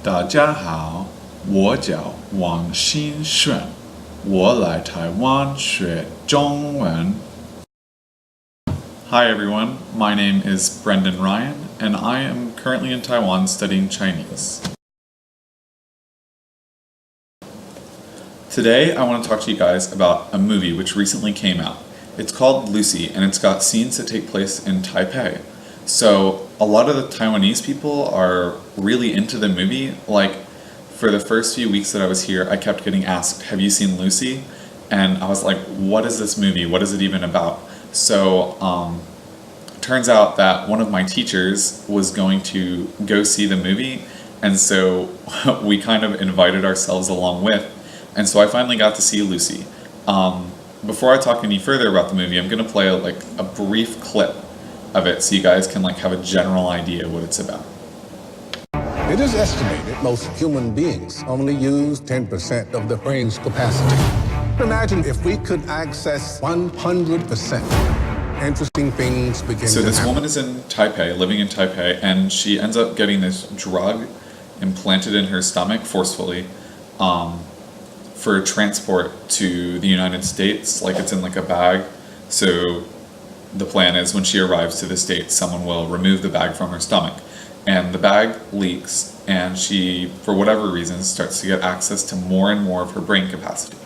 大家好，我叫王新顺，我来台湾学中文。Hi everyone, my name is Brendan Ryan, and I am currently in Taiwan studying Chinese. Today I want to talk to you guys about a movie which recently came out. It's called Lucy, and it's got scenes that take place in Taipei. So a lot of the Taiwanese people are really into the movie. Like, for the first few weeks that I was here, I kept getting asked, have you seen Lucy? And I was like, what is this movie? What is it even about? So turns out that one of my teachers was going to go see the movie, and so we kind of invited ourselves along with, and so I finally got to see Lucy. Before I talk any further about the movie, I'm going to play a brief clip of it so you guys can have a general idea what it's about. It is estimated most human beings only use 10% of their brain's capacity. Imagine if we could access 100%. Interesting things begin to happen. So this woman is in Taipei, living in Taipei, and she ends up getting this drug implanted in her stomach forcefully for transport to the United States. Like, it's in a bag. So the plan is when she arrives to the States, someone will remove the bag from her stomach. And the bag leaks, and she, for whatever reason, starts to get access to more and more of her brain capacity.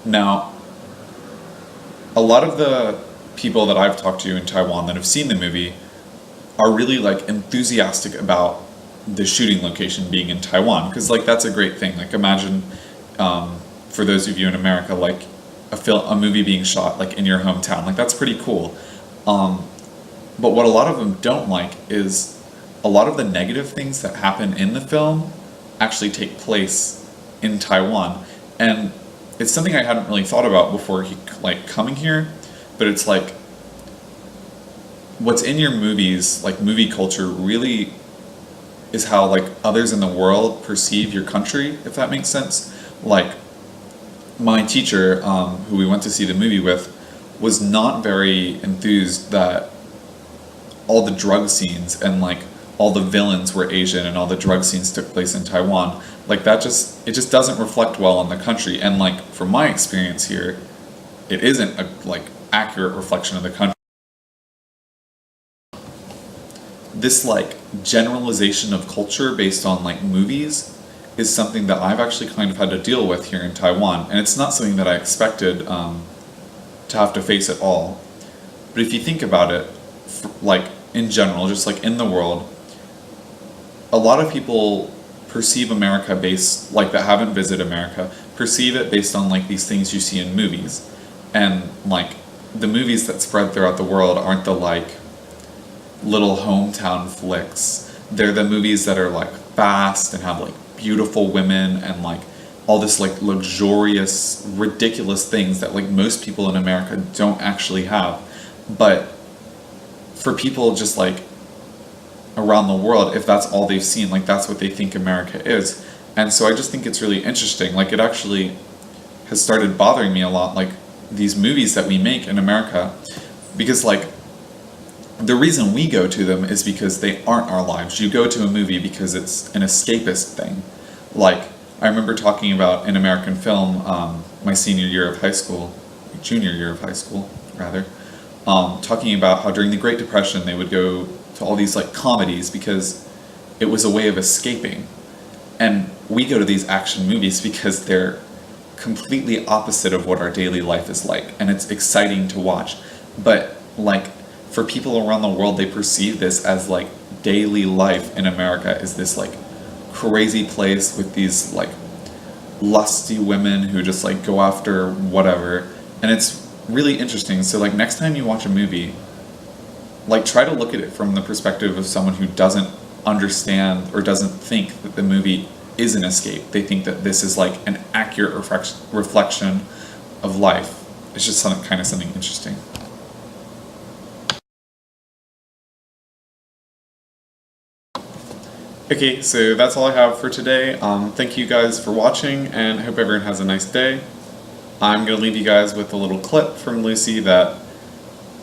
Now, a lot of the people that I've talked to in Taiwan that have seen the movie are really enthusiastic about the shooting location being in Taiwan, because that's a great thing. Imagine, for those of you in America, a movie being shot in your hometown. That's pretty cool. But what a lot of them don't like is a lot of the negative things that happen in the film actually take place in Taiwan. And it's something I hadn't really thought about before coming here, but it's what's in your movies, movie culture, really is how others in the world perceive your country, if that makes sense. My teacher, who we went to see the movie with, was not very enthused that all the drug scenes and all the villains were Asian and all the drug scenes took place in Taiwan. It just doesn't reflect well on the country. And from my experience here, it isn't a accurate reflection of the country. This generalization of culture based on movies is something that I've actually kind of had to deal with here in Taiwan, and it's not something that I expected to have to face at all. But if you think about it, in general, just in the world, a lot of people perceive America based, that haven't visited America, perceive it based on these things you see in movies. And the movies that spread throughout the world aren't the little hometown flicks. They're the movies that are fast and have beautiful women and all this luxurious, ridiculous things that most people in America don't actually have. But for people just around the world, if that's all they've seen, that's what they think America is. And so I just think it's really interesting. It actually has started bothering me a lot, these movies that we make in America, because the reason we go to them is because they aren't our lives. You go to a movie because it's an escapist thing. I remember talking about in American film, my junior year of high school, rather, talking about how during the Great Depression they would go to all these comedies because it was a way of escaping. And we go to these action movies because they're completely opposite of what our daily life is like, and it's exciting to watch. But for people around the world, they perceive this as daily life in America is this crazy place with these lusty women who just go after whatever. And it's really interesting. So next time you watch a movie, try to look at it from the perspective of someone who doesn't understand or doesn't think that the movie is an escape. They think that this is an accurate reflection of life. It's just something interesting. Okay, so that's all I have for today. Thank you guys for watching, and I hope everyone has a nice day. I'm going to leave you guys with a little clip from Lucy that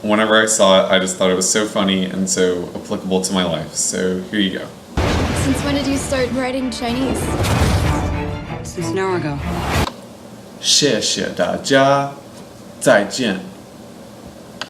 whenever I saw it, I just thought it was so funny and so applicable to my life. So here you go. Since when did you start writing Chinese? Since an hour ago. 谢谢大家，再见。